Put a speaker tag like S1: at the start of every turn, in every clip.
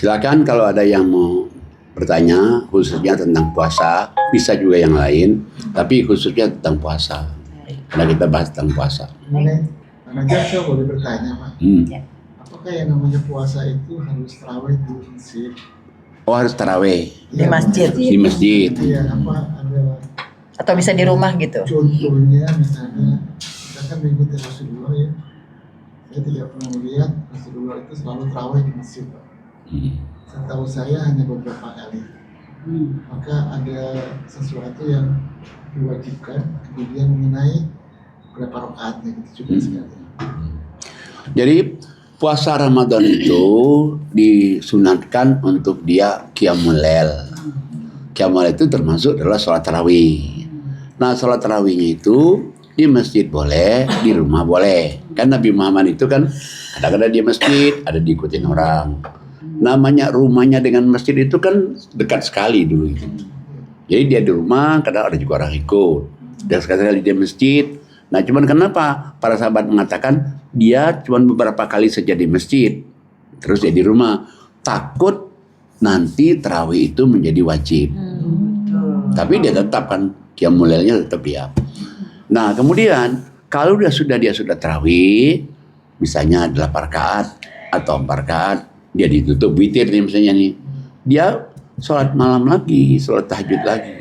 S1: Silakan kalau ada yang mau bertanya khususnya tentang puasa, bisa juga yang lain, tapi khususnya tentang puasa. Karena kita bahas tentang puasa.
S2: Manajer, saya boleh bertanya, Pak? Apakah yang namanya puasa itu harus tarawih di masjid?
S1: Oh, harus tarawih
S3: Di masjid.
S1: di masjid.
S2: Iya, apa ada
S3: Atau bisa di rumah gitu.
S2: contohnya? Misalnya kita kan mengikuti Rasulullah ya. Saya tidak pernah melihat Rasulullah itu selalu tarawih di masjid, Pak. Setahu saya hanya beberapa kali. Maka ada sesuatu yang diwajibkan, kemudian mengenai berapa rakaatnya gitu juga sekali.
S1: Jadi puasa Ramadan itu disunatkan untuk dia qiyamul lail. Qiyamul lail itu termasuk adalah sholat tarawih. Nah, sholat tarawihnya itu di masjid boleh, di rumah boleh. Kan Nabi Muhammad itu kan kadang-kadang di masjid, ada diikutin orang. Namanya rumahnya dengan masjid itu kan dekat sekali dulu itu. Jadi dia di rumah, kadang ada juga orang ikut. Dan sekali-kali di masjid. Nah, cuman kenapa para sahabat mengatakan dia cuman beberapa kali saja di masjid, terus dia di rumah, takut nanti tarawih itu menjadi wajib. Tapi dia tetap kan qiyamul lailnya tetap dia. Nah, kemudian kalau dia sudah tarawih, misalnya 8 rakaat atau 4 rakaat, dia ditutup witir nih misalnya nih, dia sholat malam lagi, sholat tahajud lagi.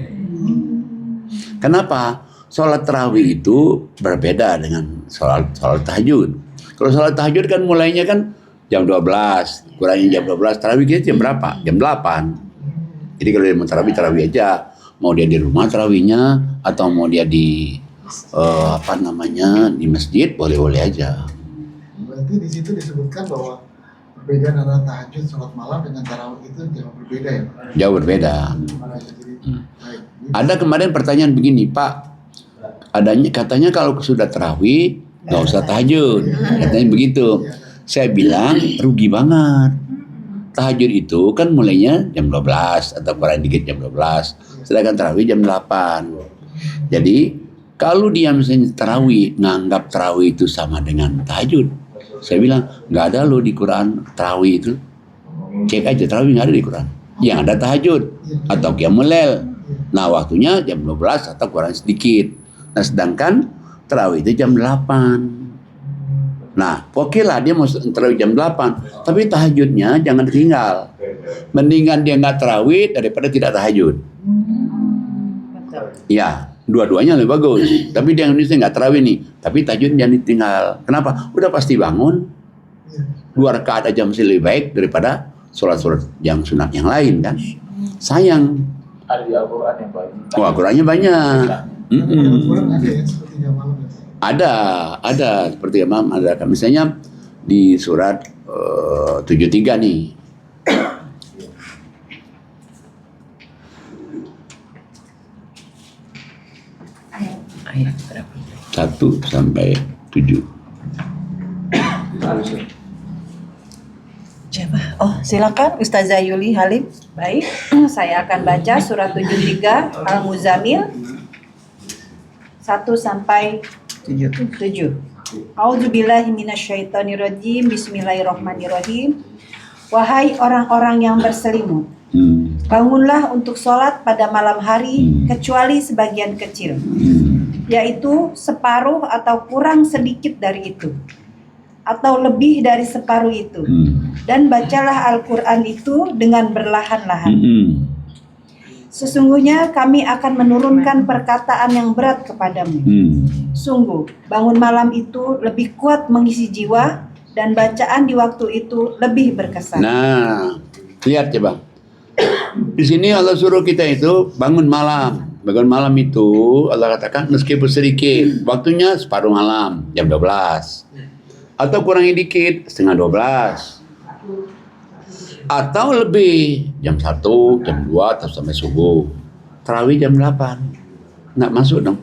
S1: Kenapa? Sholat tarawih itu berbeda dengan sholat tahajud. Kalau sholat tahajud kan mulainya kan jam 12, kurangnya jam 12, tarawih kita jam berapa? Jam 8. Jadi kalau dia mau tarawih aja, mau dia di rumah tarawihnya atau mau dia di di masjid, boleh-boleh aja.
S2: Berarti di situ disebutkan bahwa perbedaan antara tahajud sholat malam dengan tarawih itu jauh berbeda ya, Pak?
S1: Jauh berbeda.
S2: Baik.
S1: Ada kemarin pertanyaan begini, Pak. Katanya kalau sudah tarawih nggak usah tahajud, katanya begitu. Saya bilang rugi banget. Tahajud itu kan mulainya jam 12 atau kurang dikit jam 12, sedangkan tarawih jam 8. Jadi kalau dia misalnya tarawih, nganggap tarawih itu sama dengan tahajud, saya bilang nggak ada loh di Quran tarawih itu. Cek aja tarawih nggak ada di Quran. Yang ada tahajud atau qiyamul lail. Nah, waktunya jam 12 atau kurang sedikit. Nah, sedangkan tarawih itu jam 8. Nah, oke lah dia mau tarawih jam 8, tapi tahajudnya jangan ditinggal. Mendingan dia nggak tarawih daripada tidak tahajud. Ya, dua-duanya lebih bagus. Tapi dia nggak tarawih nih, tapi tahajud jangan ditinggal. Kenapa? Udah pasti bangun. 2 rakaat aja masih lebih baik daripada sholat yang sunat yang lain kan. Sayang.
S4: Ada di Al-Quran yang banyak.
S1: Wah, Al-Qurannya banyak.
S2: Al-Quran ada ya sepertiga malam ya?
S1: Ada seperti Imam ada. Misalnya di surat 73 nih.
S3: Ayat berapa?
S1: 1 sampai 7.
S3: Siapa? Oh, silakan Ustazah Yuli Halim.
S5: Baik, saya akan baca surat 73 Al-Muzammil 1 sampai 7. A'udzubillahi minasyaitonirrajim. Bismillahirrahmanirrahim. Wahai orang-orang yang berselimut, bangunlah untuk sholat pada malam hari kecuali sebagian kecil, yaitu separuh atau kurang sedikit dari itu, atau lebih dari separuh itu. Dan bacalah Al-Quran itu dengan berlahan-lahan. Sesungguhnya kami akan menurunkan perkataan yang berat kepadamu. Sungguh, bangun malam itu lebih kuat mengisi jiwa, dan bacaan di waktu itu lebih berkesan.
S1: Nah, lihat coba. Di sini Allah suruh kita itu bangun malam. Bangun malam itu Allah katakan meskipun sedikit, waktunya separuh malam, jam 12. Atau kurangnya dikit, setengah 12. Atau lebih, jam 1, jam 2, atau sampai subuh. Tarawih jam 8. Nggak masuk dong.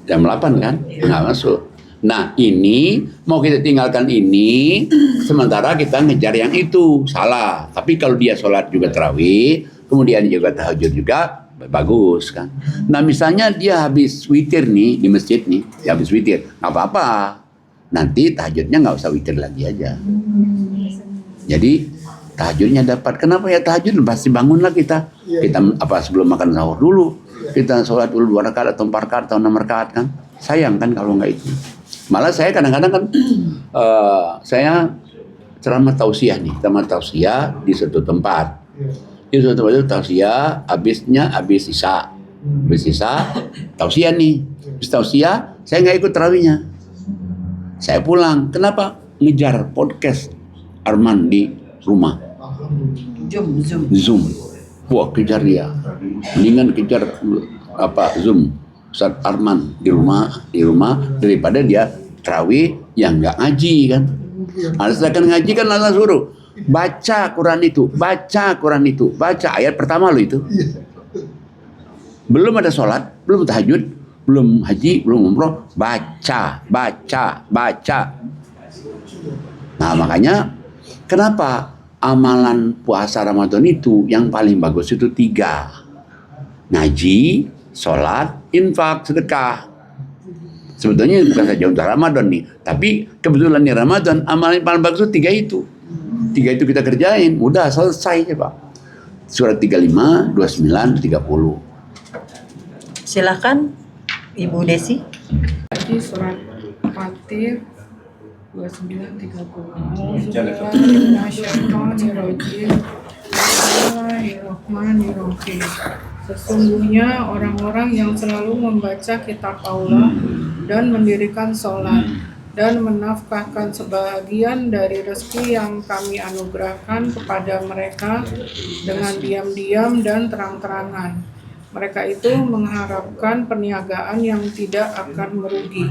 S1: Jam 8 kan? Nggak masuk. Nah, ini mau kita tinggalkan ini, sementara kita ngejar yang itu. Salah. Tapi kalau dia sholat juga tarawih, kemudian juga tahajud juga, bagus kan. Nah, misalnya dia habis witir nih di masjid nih, dia habis witir, nggak apa-apa. Nanti tahajudnya nggak usah witir lagi aja. Jadi tahajudnya dapat. Kenapa ya tahajud? Pasti bangunlah kita. Kita sebelum makan sahur dulu. Kita sholat dulu 2 rakaat atau 4 rakaat atau 6 rakaat kan. Sayang kan kalau nggak itu. Malah saya kadang-kadang kan saya ceramah tausiah nih, di suatu tempat. Di suatu tempat itu tausiah, habis isya. Habis isya, tausiah nih. Habis tausiah, saya nggak ikut tarawihnya. Saya pulang. Kenapa? Ngejar podcast Arman di rumah. Zoom. Wah, kejar dia. Mendingan kejar Zoom Ustaz Arman di rumah daripada dia tarawih yang nggak ngaji kan. Asalkan ngaji kan langsung suruh baca Quran itu, baca ayat pertama lo itu. Belum ada sholat, belum tahajud, belum haji, belum umroh, baca. Nah makanya kenapa amalan puasa Ramadan itu yang paling bagus itu 3. Ngaji, sholat, infak, sedekah. Sebetulnya bukan saja untuk Ramadan nih, tapi kebetulan di Ramadan amalan paling bagus itu 3 itu. 3 itu kita kerjain, udah selesai ya Pak. Surat 35, 29, 30.
S3: Silakan Ibu Desi.
S6: Di surat Fatir 29:30. Bismillahirrahmanirrahim. Sesungguhnya orang-orang yang selalu membaca kitab Allah dan mendirikan sholat dan menafkahkan sebahagian dari rezeki yang kami anugerahkan kepada mereka dengan diam-diam dan terang-terangan. Mereka itu mengharapkan perniagaan yang tidak akan merugi,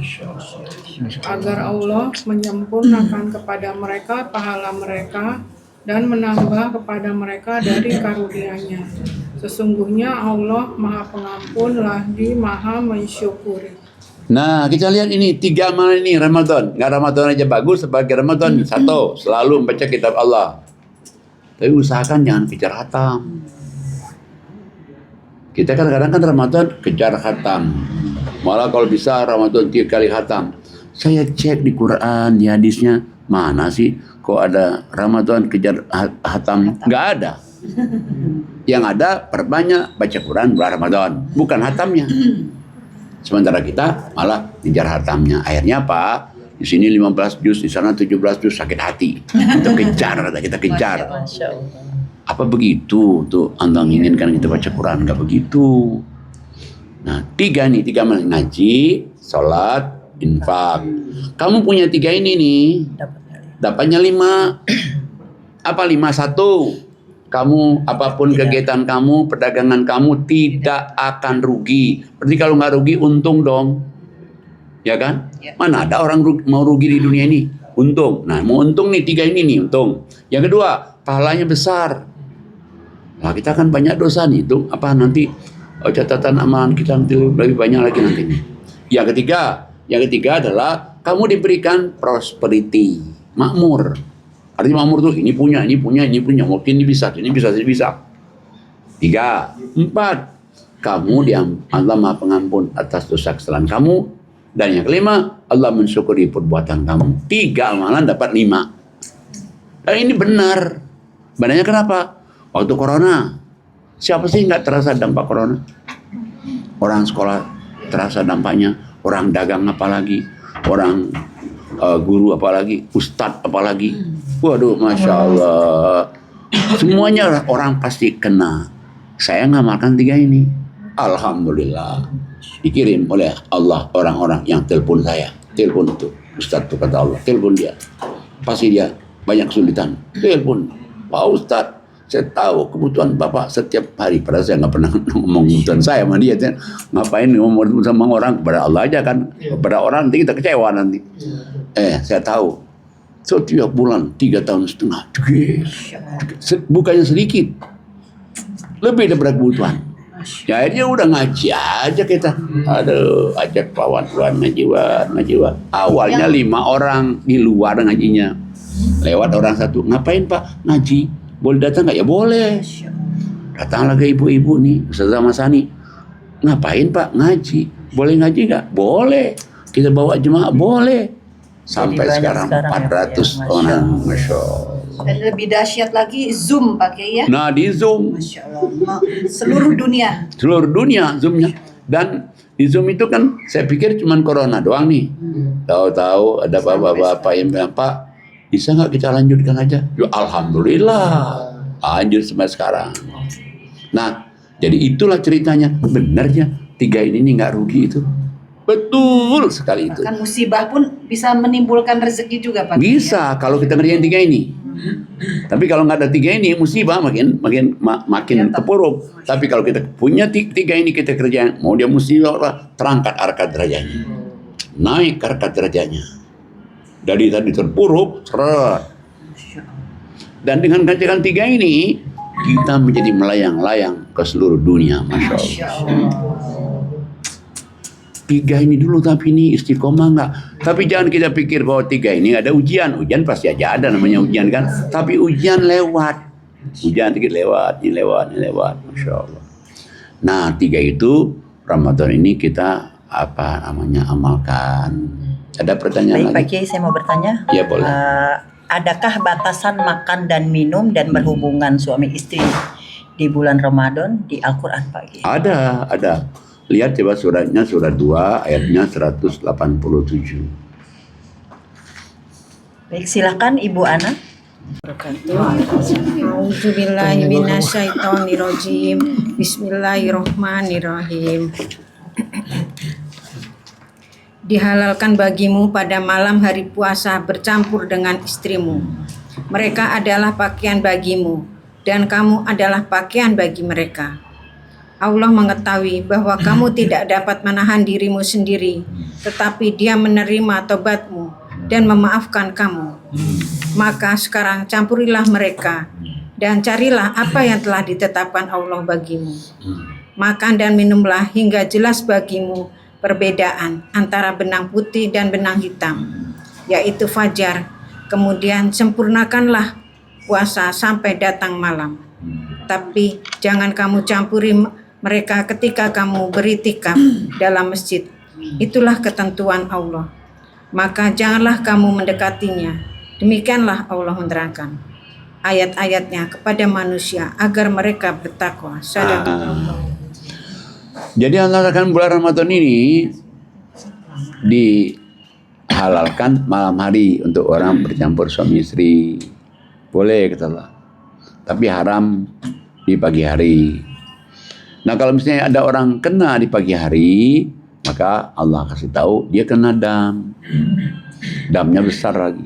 S6: agar Allah menyempurnakan kepada mereka pahala mereka dan menambah kepada mereka dari karunia-Nya. Sesungguhnya Allah Maha Pengampun lagi Maha Mensyukuri.
S1: Nah, kita lihat ini 3 amalan ini Ramadan. Nggak Ramadan aja bagus, sebagai Ramadan. 1, selalu membaca kitab Allah. Tapi usahakan jangan kejar khatam. Kita kadang-kadang kan Ramadan kejar khatam. Malah kalau bisa Ramadan 3 kali khatam. Saya cek di Quran, di hadisnya, mana sih kok ada Ramadan kejar khatam? Nggak ada. Yang ada perbanyak baca Quran bulan Ramadan, bukan khatamnya. Sementara kita malah kejar khatamnya. Akhirnya apa? Di sini 15 juz, di sana 17 juz, sakit hati. Kita kejar.
S3: Masya Allah.
S1: Apa begitu tuh Anda menginginkan kita baca Quran? Nggak begitu. Nah 3 amalan: ngaji, sholat, infak. Kamu punya 3 ini nih, dapatnya 5. Apa 5? 1, kamu apapun kegiatan kamu, perdagangan kamu tidak akan rugi. Berarti kalau nggak rugi untung dong, ya kan? Mana ada orang mau rugi di dunia ini? Untung. Nah mau untung nih 3 ini nih untung. Yang kedua, pahalanya besar. Nah kita kan banyak dosa nih, itu apa nanti catatan amalan kita nanti lebih banyak lagi nanti. Yang ketiga adalah kamu diberikan prosperity, makmur. Artinya makmur tuh ini punya, mungkin ini bisa. 3, 4, kamu Allah Maha Pengampun atas dosa kesalahan kamu. Dan yang kelima, Allah mensyukuri perbuatan kamu. 3 amalan dapat 5. Ini benar. Benarnya kenapa? Waktu corona, siapa sih nggak terasa dampak corona? Orang sekolah terasa dampaknya, orang dagang apalagi, orang guru apalagi, ustadz apalagi. Waduh, Masya Allah. Semuanya orang pasti kena. Saya ngamalkan 3 ini. Alhamdulillah. Dikirim oleh Allah orang-orang yang telepon saya. Telepon itu, ustadz itu kata Allah, telepon dia. Pasti dia banyak kesulitan. Telepon, Pak Ustadz, saya tahu kebutuhan Bapak setiap hari. Padahal saya nggak pernah ngomong kebutuhan saya sama dia. Ngapain ngomong sama orang? Kepada Allah aja kan. Kepada orang nanti kita kecewa nanti. Saya tahu. Setiap bulan 3,5 tahun. Bukannya sedikit. Lebih daripada kebutuhan. Ya akhirnya udah ngaji aja kita. Aduh, ajak kawan-kawan ngaji. Awalnya 5 orang di luar ngajinya. Lewat orang 1. Ngapain Pak? Ngaji. Boleh datang nggak? Ya boleh. Datang lagi ibu-ibu nih, Ustazah Masani. Ngapain Pak? Ngaji. Boleh ngaji nggak? Boleh. Kita bawa jemaah? Boleh. sampai
S3: banyak
S1: sekarang
S3: sekarang ya,
S1: 400
S3: Pak, ya.
S1: orang, Masya Allah.
S5: Dan lebih dahsyat lagi Zoom pakai ya.
S1: Nah di Zoom,
S5: Masya Allah. Seluruh dunia.
S1: seluruh dunia Zoomnya. Dan di Zoom itu kan saya pikir cuman corona doang nih. Tahu-tahu ada bapak-bapak yang bilang, Pak, bisa nggak kita lanjutkan aja? Ya Alhamdulillah, lanjut sampai sekarang. Nah, jadi itulah ceritanya. Benarnya 3 ini nih nggak rugi itu. Betul sekali itu.
S5: Bahkan musibah pun bisa menimbulkan rezeki juga Pak.
S1: Bisa kalau kita ngerjain 3 ini. Tapi kalau nggak ada 3 ini, musibah makin terpuruk. Tapi kalau kita punya 3 ini kita kerjain, mau dia musibah apa, terangkat harkat derajatnya, naik harkat derajatnya. Dari tadi terpuruk, seret. Dan dengan kerjaan 3 ini, kita menjadi melayang-layang ke seluruh dunia, Masya Allah. 3 ini dulu, tapi ini istiqomah enggak. Tapi jangan kita pikir bahwa 3 ini ada ujian. Ujian pasti aja ada namanya ujian kan. Tapi ujian lewat. Ujian dikit lewat, ini lewat, ini lewat. Masya Allah. Nah 3 itu Ramadan ini kita amalkan. Ada pertanyaan
S3: Baik Pak
S1: lagi?
S3: Kiai, saya mau bertanya.
S1: Ya boleh.
S3: Adakah batasan makan dan minum dan berhubungan suami istri di bulan Ramadan di Al-Quran Pak Kiai?
S1: Ada. Lihat coba suratnya, surat 2 ayatnya 187.
S3: Baik, silakan Ibu Ana.
S6: A'udzubillahi minasyaitonirrajim. Bismillahirrahmanirrahim. Dihalalkan bagimu pada malam hari puasa bercampur dengan istrimu. Mereka adalah pakaian bagimu dan kamu adalah pakaian bagi mereka. Allah mengetahui bahwa kamu tidak dapat menahan dirimu sendiri, tetapi Dia menerima tobatmu dan memaafkan kamu. Maka sekarang campurilah mereka dan carilah apa yang telah ditetapkan Allah bagimu. Makan dan minumlah hingga jelas bagimu perbedaan antara benang putih dan benang hitam, yaitu fajar. Kemudian sempurnakanlah puasa sampai datang malam. Tapi jangan kamu campuri mereka ketika kamu beritikaf dalam masjid. Itulah ketentuan Allah. Maka janganlah kamu mendekatinya. Demikianlah Allah menerangkan ayat-ayatnya kepada manusia agar mereka bertakwa. Sadaqallah.
S1: Jadi Allah akan bulan Ramadan ini dihalalkan malam hari untuk orang bercampur suami istri. Boleh kata Allah. Tapi haram di pagi hari. Nah kalau misalnya ada orang kena di pagi hari, maka Allah kasih tahu dia kena dam. Damnya besar lagi.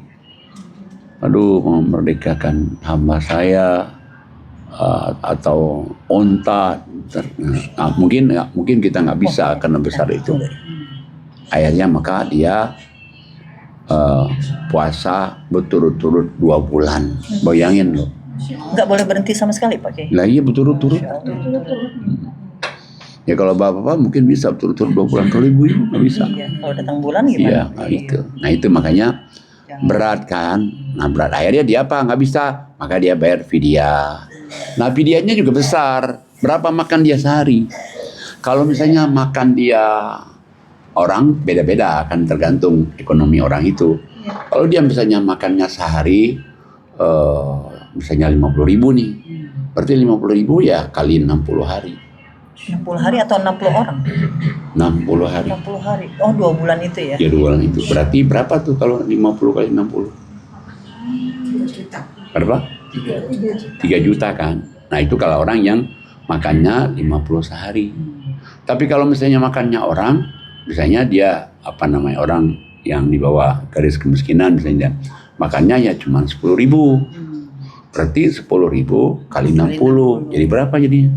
S1: Aduh, memerdekakan hamba saya atau unta. Nah, mungkin kita nggak bisa karena besar itu. Akhirnya maka dia puasa berturut-turut 2 bulan. Bayangin loh.
S3: Nggak boleh berhenti sama sekali Pak Kiai.
S1: Lah iya berturut-turut. Ya kalau bapak-bapak mungkin bisa berturut-turut 2 bulan, kalau ibu nggak bisa.
S3: Iya, kalau datang bulan gimana?
S1: Iya, nah itu. Nah itu makanya berat kan. Nah berat akhirnya dia apa? Nggak bisa. Maka dia bayar fidyah. Nah fidyahnya juga besar. Berapa makan dia sehari? Kalau misalnya makan dia orang beda-beda kan tergantung ekonomi orang itu. Kalau dia misalnya makannya sehari misalnya 50.000 nih. Berarti 50.000 ya kali 60 hari.
S3: 60 hari atau 60 orang?
S1: 60 hari.
S3: 60 hari. Oh 2 bulan itu ya?
S1: Ya 2 bulan itu. Berarti berapa tuh kalau 50 kali 60? Berapa? 3 juta kan. Nah itu kalau orang yang makannya 50 sehari. Tapi kalau misalnya makannya orang, misalnya dia orang yang di bawah garis kemiskinan misalnya, makannya ya cuma 10.000. Berarti 10.000 kali 60. Jadi berapa jadinya?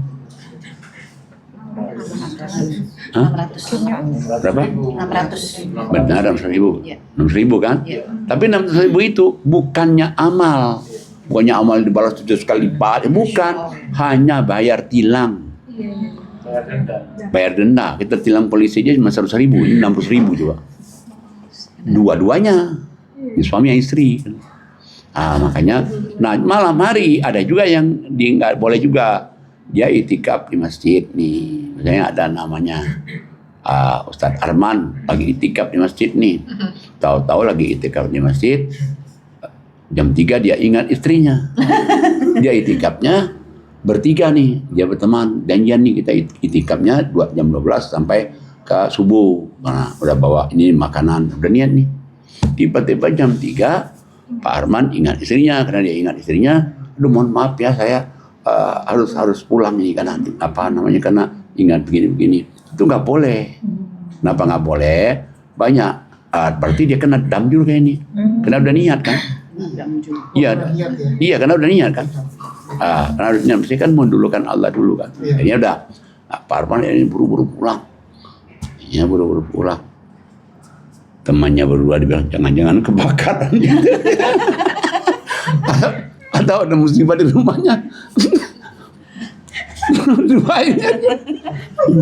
S1: Hah?
S5: 600.
S1: Berapa?
S5: 600.
S1: Benar 600.000.
S5: Iya.
S1: 600.000 kan?
S5: Iya.
S1: Tapi 600.000 itu bukannya amal. Bukannya amal dibalas 7 kali lipat. Bukan. Hanya bayar tilang. Bayar denda. Kita tilang polisi aja cuma 100.000. Ini 60.000 coba. Dua-duanya. Ini suami yang istri. Makanya, nah malam hari ada juga yang nggak boleh juga. Dia itikaf di masjid nih. Misalnya ada namanya Ustadz Arman lagi itikaf di masjid nih. Tahu-tahu lagi itikaf di masjid. Jam 3 dia ingat istrinya. Dia itikafnya bertiga nih, dia berteman, janjian nih kita itikafnya jam 12 sampai ke subuh. Nah, udah bawa ini makanan, udah niat nih. Tiba-tiba jam 3 Pak Arman ingat istrinya, karena dia ingat istrinya, aduh mohon maaf ya saya harus pulang ini karena karena ingat begini-begini. Itu nggak boleh. Kenapa nggak boleh? Banyak. Berarti dia kena dam dulu kayak ini. Karena udah niat kan? Iya, iya karena udah niat kan. Karena udah niat, mesti kan mendulukan Allah dulu kan. Akhirnya udah, Pak Arman ini buru-buru pulang. Temannya berdua dibilang jangan-jangan kebakaran. Atau ada musibah di rumahnya. Doainnya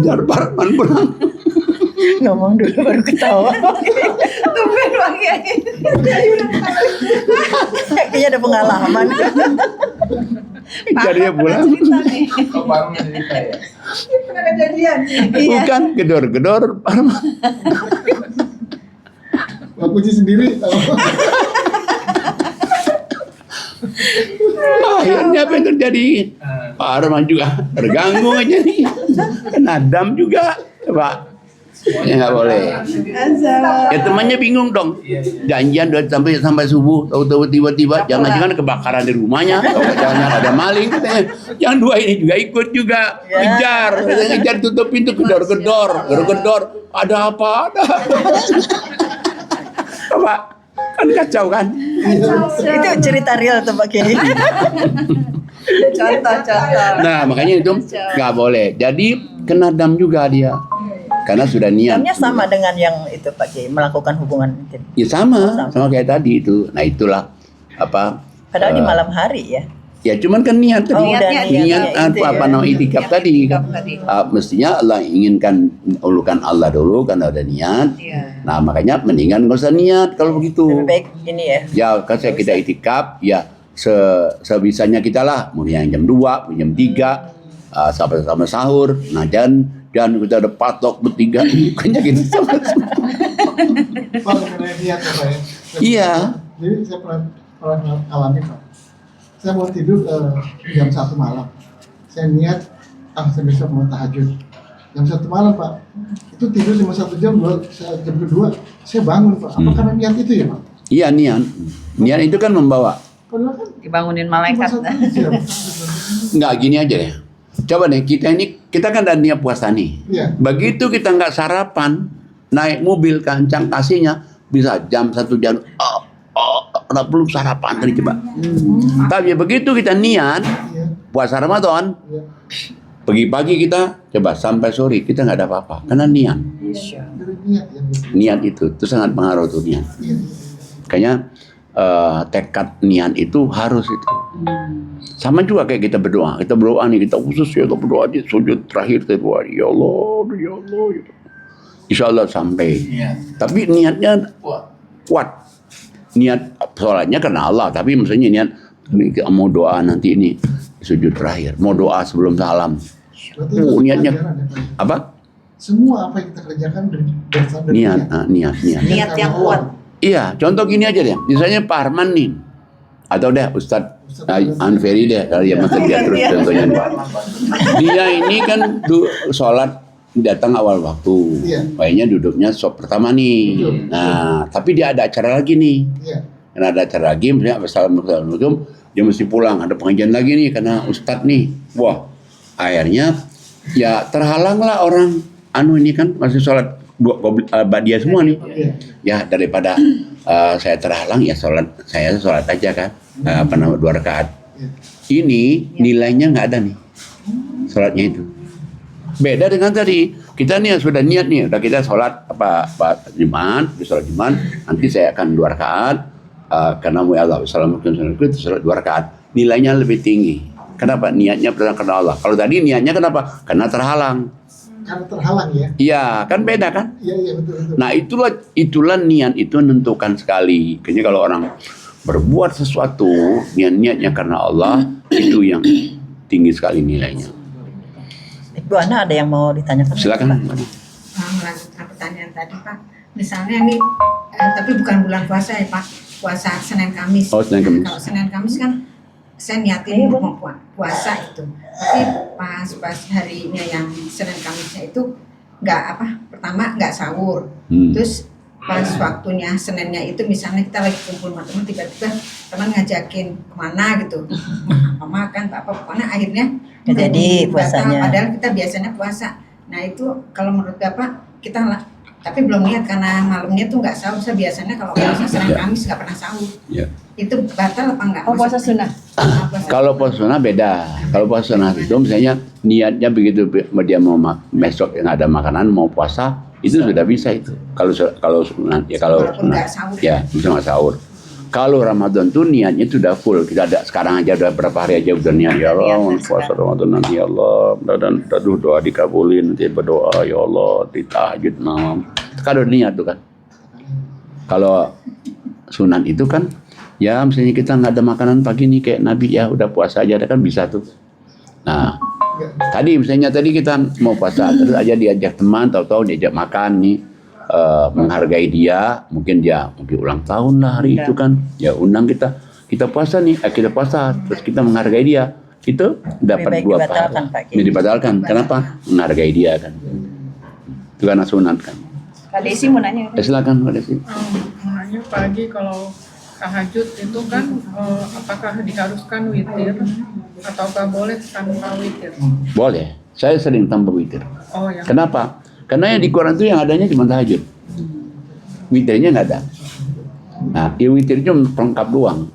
S1: jar Pak Arman pulang.
S3: Ngomong dulu baru ketawa.
S5: Tumben Pak Kiai.
S3: Kayaknya ada pengalaman.
S1: Jadi dia pulang.
S4: Kok baru cerita ya?
S5: Pernah kejadian.
S1: Bukan gedor-gedor Pak Arman.
S2: Pak kunci sendiri.
S1: Akhirnya apa yang terjadi? Pak Arman juga terganggu aja nih. Kena dam juga, Pak. Ya nggak boleh. Ya temannya bingung dong. Janjian udah sampai subuh, tahu-tahu tiba-tiba jangan-jangan kebakaran di rumahnya, jangan ada maling katanya. Yang dua ini juga ikut juga ngejar tutup pintu gedor-gedor. Ada apa? Pak, kan kacau kan?
S3: Itu cerita real tuh Pak Kiai. Contoh.
S1: Nah makanya itu nggak boleh. Jadi kena dam juga dia. Karena sudah niat.
S3: Damnya sama dengan yang itu Pak Kiai, melakukan hubungan intim.
S1: Ya sama kayak tadi itu. Nah itulah apa?
S3: Padahal di malam hari ya.
S1: Ya cuman kan niat tadi.
S3: Niat
S1: Nama itikaf tadi. Mestinya Allah inginkan ulukan Allah dulu karena ada niat. Nah makanya mendingan nggak usah niat kalau begitu.
S3: Lebih baik gini ya.
S1: Ya kan kita itikaf ya sebisanya kita lah. Mau yang jam 2, mau jam 3 sampai sama sahur. Nah dan kita ada patok bertiga bukannya gitu sama.
S2: Pak mengenai niat ya Pak ya.
S1: Iya.
S2: Jadi saya pernah alami Pak. Saya mau tidur jam 1 malam. Saya niat saya besok mau tahajud. Jam 1 malam Pak. Itu tidur cuma 1 jam, jam kedua saya bangun Pak. Apa karena niat itu ya Pak?
S1: Iya niat. Niat itu kan membawa.
S2: Padahal kan
S7: Dibangunin malaikat.
S2: cuma 1 jam.
S1: Enggak gini aja deh. Coba nih kita kan ada niat puasa nih.
S2: Iya.
S1: Begitu kita nggak sarapan, naik mobil kencang kasihnya bisa jam 1 jam. Udah belum sarapan tadi coba. Tapi begitu kita niat
S2: Iya.
S1: puasa Ramadan,
S2: Iya.
S1: pagi-pagi kita coba sampai sore kita nggak ada apa-apa karena niat.
S2: Dari niat ya.
S1: Niat itu sangat pengaruh tuh niat.
S2: Iya.
S1: Kayaknya tekad niat itu harus itu. Sama juga kayak kita berdoa nih, kita khusus ya, kita berdoa di sujud terakhir kita berdoa, ya Allah, gitu. Insya Allah sampai. Tapi niatnya kuat. Niat sholatnya karena Allah, tapi maksudnya niat mau doa nanti ini sujud terakhir, mau doa sebelum salam.
S2: Berarti itu
S1: Niatnya
S2: pelajaran ya, Pak.
S1: apa?
S2: Semua apa yang kita kerjakan berdasarkan dari
S1: Niat.
S5: Niat yang kuat.
S1: Iya, contoh gini aja deh. Misalnya Pak Arman nih, atau deh Ustadz Anferi deh, kali ya masa dia terus contohnya. Dia ini kan sholat datang awal waktu, kayaknya duduknya sop pertama nih. Nah, tapi dia ada acara lagi nih.
S2: Iya.
S1: Karena ada acara lagi, misalnya Assalamualaikum, dia mesti pulang. Ada pengajian lagi nih karena Ustadz nih. Wah, akhirnya ya terhalanglah orang ini kan masih sholat badiah semua nih. Ya daripada saya terhalang ya saya sholat aja kan. 2 rakaat. Ini nilainya nggak ada nih sholatnya itu. Beda dengan tadi kita nih sudah niat nih, udah kita sholat Jumat, sholat Jumat, nanti saya akan 2 rakaat karena mu Allah Assalamualaikum sholat 2 rakaat, nilainya lebih tinggi. Kenapa? Niatnya karena Allah. Kalau tadi niatnya kenapa? Karena terhalang.
S2: Karena terhalang ya.
S1: Iya, kan beda kan?
S2: Iya betul.
S1: Nah itulah niat itu menentukan sekali. Kayaknya kalau orang berbuat sesuatu niatnya karena Allah itu yang tinggi sekali nilainya.
S3: Ibu Ana ada yang mau ditanyakan?
S1: Silakan.
S7: melanjutkan pertanyaan tadi Pak. Misalnya nih, tapi bukan bulan puasa ya Pak, puasa Senin Kamis.
S1: Oh, Senin Kamis.
S7: Kalau Senin Kamis kan saya niatin mau puasa itu, tapi pas harinya yang Senin Kamisnya itu pertama nggak sahur, terus pas waktunya Seninnya itu misalnya kita lagi kumpul sama teman, tiba-tiba teman ngajakin kemana gitu, apa makan apa pokoknya akhirnya
S3: jadi
S7: batal,
S3: puasanya.
S7: padahal kita biasanya puasa. Nah itu kalau menurut Bapak kita lah, tapi belum niat karena malamnya tuh nggak sahur. Saya biasanya kalau puasa Senin Kamis nggak pernah sahur.
S1: Ya.
S7: Itu batal apa enggak?
S5: Oh, puasa sunnah.
S1: Kalau puasa sunnah bdah. Kalau puasa sunnah itu misalnya niatnya begitu dia mau besok yang ada makanan mau puasa itu sudah bisa itu. Kalau sunnah ya kalau
S7: Walaupun
S1: sunnah
S7: nggak sahur.
S1: ya bisa nggak sahur. Kalau Ramadan tuh niatnya sudah full. Kita ada sekarang aja udah berapa hari aja udah niat ya Allah mau puasa Ramadan nanti ya Allah dan doa dikabulin nanti berdoa ya Allah di tahajud malam. Kalau niat tuh kan. Kalau sunat itu kan ya misalnya kita nggak ada makanan pagi nih kayak Nabi ya udah puasa aja kan bisa tuh. Nah tadi misalnya kita mau puasa terus aja diajak teman tahu-tahu diajak makan nih. Menghargai dia, mungkin ulang tahun lah hari itu kan, ya undang kita puasa nih, kita puasa, terus kita menghargai dia, itu dapat dua pahala. Ini dibatalkan, kenapa? Menghargai dia kan, itu karena sunat kan.
S5: Kak Desi mau nanya.
S1: Silakan Kak Desi.
S6: Mau nanya pagi kalau tahajud itu kan apakah diharuskan witir ataukah boleh tanpa witir?
S1: Boleh, saya sering tanpa witir.
S6: Oh ya.
S1: Kenapa? Karena yang di Quran itu yang adanya cuma tahajud. Witirnya nggak ada. Nah, witir cuma pelengkap doang.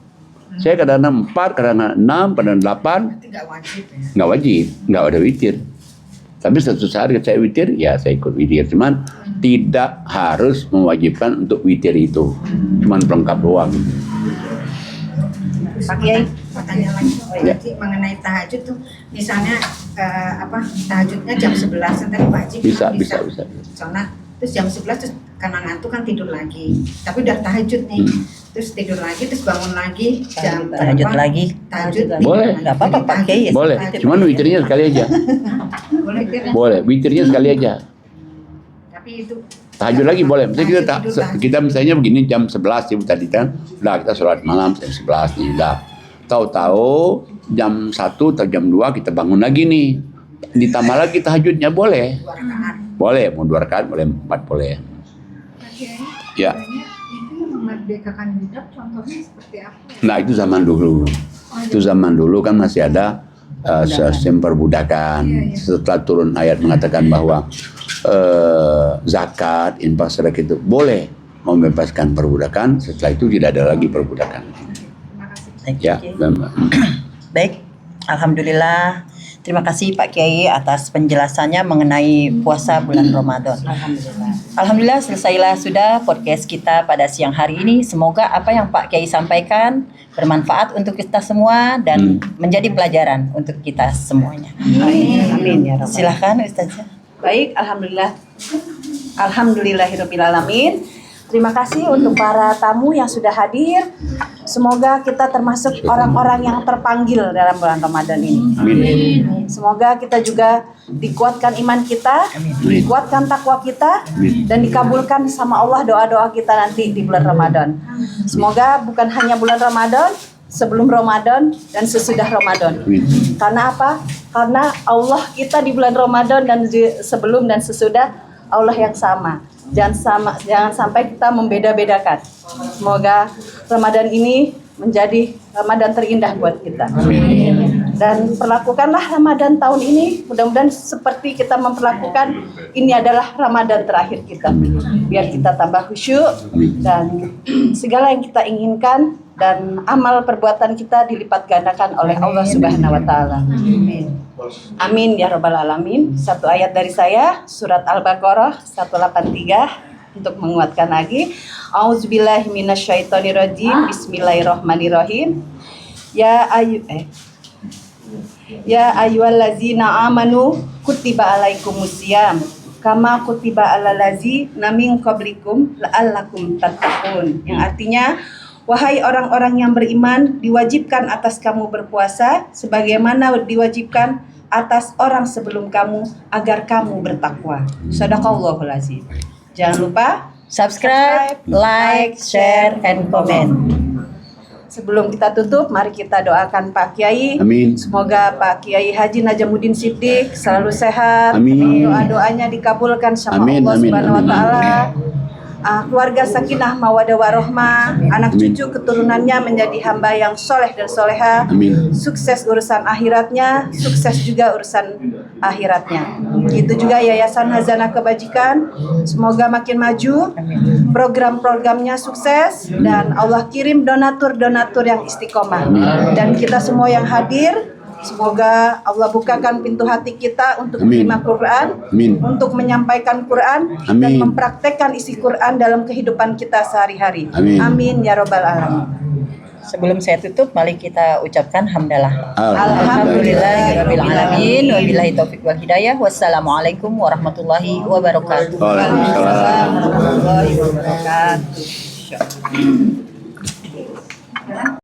S1: Saya kadang-kadang 4, kadang-kadang 6, kadang-kadang 8.
S7: Itu nggak wajib ya.
S1: Nggak wajib, nggak ada witir. Tapi satu saat saya witir, ya saya ikut witir. Cuman tidak harus mewajibkan untuk witir itu. Cuman pelengkap doang.
S7: Pak Kiai, pertanyaan lagi
S1: Ya.
S7: mengenai tahajud tuh, misalnya tahajudnya jam 11 tadi Pak Haji
S1: Bisa.
S7: Soalnya terus jam 11 terus karena ngantuk kan tidur lagi, tapi udah tahajud nih, terus tidur lagi terus bangun lagi jam
S3: Tahajud
S7: berapa?
S3: lagi.
S7: Tahajud
S1: Boleh.
S3: Nggak apa-apa Pak Kiai.
S1: Boleh, cuman witirnya sekali aja.
S7: Boleh witirnya?
S1: Boleh, witirnya sekali aja.
S7: Tapi itu
S1: Tahajud lagi boleh. Misalnya
S7: Tahajud tidur
S1: kita misalnya begini jam 11 tadi kan, udah kita sholat malam jam 11 nih, udah. Tahu-tahu jam 1 atau jam 2 kita bangun lagi nih. Ditambah lagi tahajudnya boleh.
S7: 2 rakaat.
S1: Boleh, mau 2 rakaat, boleh 4 boleh. Ya.
S8: Itu memerdekakan budak contohnya seperti apa?
S1: Nah, itu zaman dulu. Itu zaman dulu kan masih ada sistem perbudakan. Setelah turun ayat mengatakan bahwa zakat, infak, sedekah itu boleh membebaskan perbudakan. Setelah itu tidak ada lagi perbudakan.
S3: Baik,
S1: Ya,
S3: Kiai.
S1: dan-
S3: Baik, alhamdulillah. Terima kasih Pak Kiai atas penjelasannya mengenai puasa bulan Ramadan. Alhamdulillah selesailah sudah podcast kita pada siang hari ini. Semoga apa yang Pak Kiai sampaikan bermanfaat untuk kita semua dan menjadi pelajaran untuk kita semuanya.
S5: Amin ya Rabbal.
S3: Silahkan Ustazah.
S5: Baik, alhamdulillah. Alhamdulillahirrahmanirrahim. Terima kasih untuk para tamu yang sudah hadir. Semoga kita termasuk orang-orang yang terpanggil dalam bulan Ramadan ini.
S1: Amin.
S5: Semoga kita juga dikuatkan iman kita, dikuatkan takwa kita, dan dikabulkan sama Allah doa-doa kita nanti di bulan Ramadan. Semoga bukan hanya bulan Ramadan, sebelum Ramadan dan sesudah Ramadan. Karena apa? Karena Allah kita di bulan Ramadan dan sebelum dan sesudah Allah yang sama. Jangan sampai kita membeda-bedakan. Semoga Ramadan ini menjadi Ramadan terindah buat kita. Dan perlakukanlah Ramadan tahun ini mudah-mudahan seperti kita memperlakukan ini adalah Ramadan terakhir kita. Biar kita tambah khusyuk dan segala yang kita inginkan dan amal perbuatan kita dilipat gandakan oleh Allah Subhanahu wa taala. Amin ya rabbal alamin. Satu ayat dari saya, surat Al-Baqarah 183 untuk menguatkan lagi. Auzubillahi minasyaitonirrajim. Bismillahirrahmanirrahim. Ya ayyuhallazina amanu kutiba alaikumusiyam kama kutiba alal ladzina min qablikum la'allakum tattaqun. Yang artinya, wahai orang-orang yang beriman, diwajibkan atas kamu berpuasa sebagaimana diwajibkan atas orang sebelum kamu agar kamu bertakwa. Shadaqallahul azim. Jangan lupa
S3: Subscribe, like, share, and comment.
S5: sebelum kita tutup, mari kita doakan Pak Kiai.
S1: Amin.
S5: Semoga Pak Kiai Haji Najamuddin Siddiq selalu sehat.
S1: Amin.
S5: Doa-doanya dikabulkan sama
S1: Amin,
S5: Allah
S1: amin,
S5: Subhanahu wa
S1: amin.
S5: taala. Keluarga sakinah mawadah warohmah, anak
S1: Amin.
S5: cucu keturunannya menjadi hamba yang soleh dan soleha.
S1: Amin.
S5: Sukses urusan akhiratnya, sukses juga urusan akhiratnya. Begitu juga Yayasan Hazanah Kebajikan, semoga makin maju, program-programnya sukses, dan Allah kirim donatur-donatur yang istiqomah. Dan kita semua yang hadir, semoga Allah bukakan pintu hati kita untuk
S1: Amin.
S5: menerima Quran,
S1: Amin.
S5: untuk menyampaikan Quran, dan
S1: Amin.
S5: mempraktekkan isi Quran dalam kehidupan kita sehari-hari.
S1: Amin.
S5: Amin ya robbal alamin.
S3: Sebelum saya tutup, mari kita ucapkan hamdalah.
S5: Alhamdulillahirabbil
S3: Alhamdulillahirabbil alamin. Wabillahi taufiq wal hidayah. Wassalamualaikum warahmatullahi wabarakatuh.
S1: Waalaikumsalam.
S5: Warahmatullahi wabarakatuh.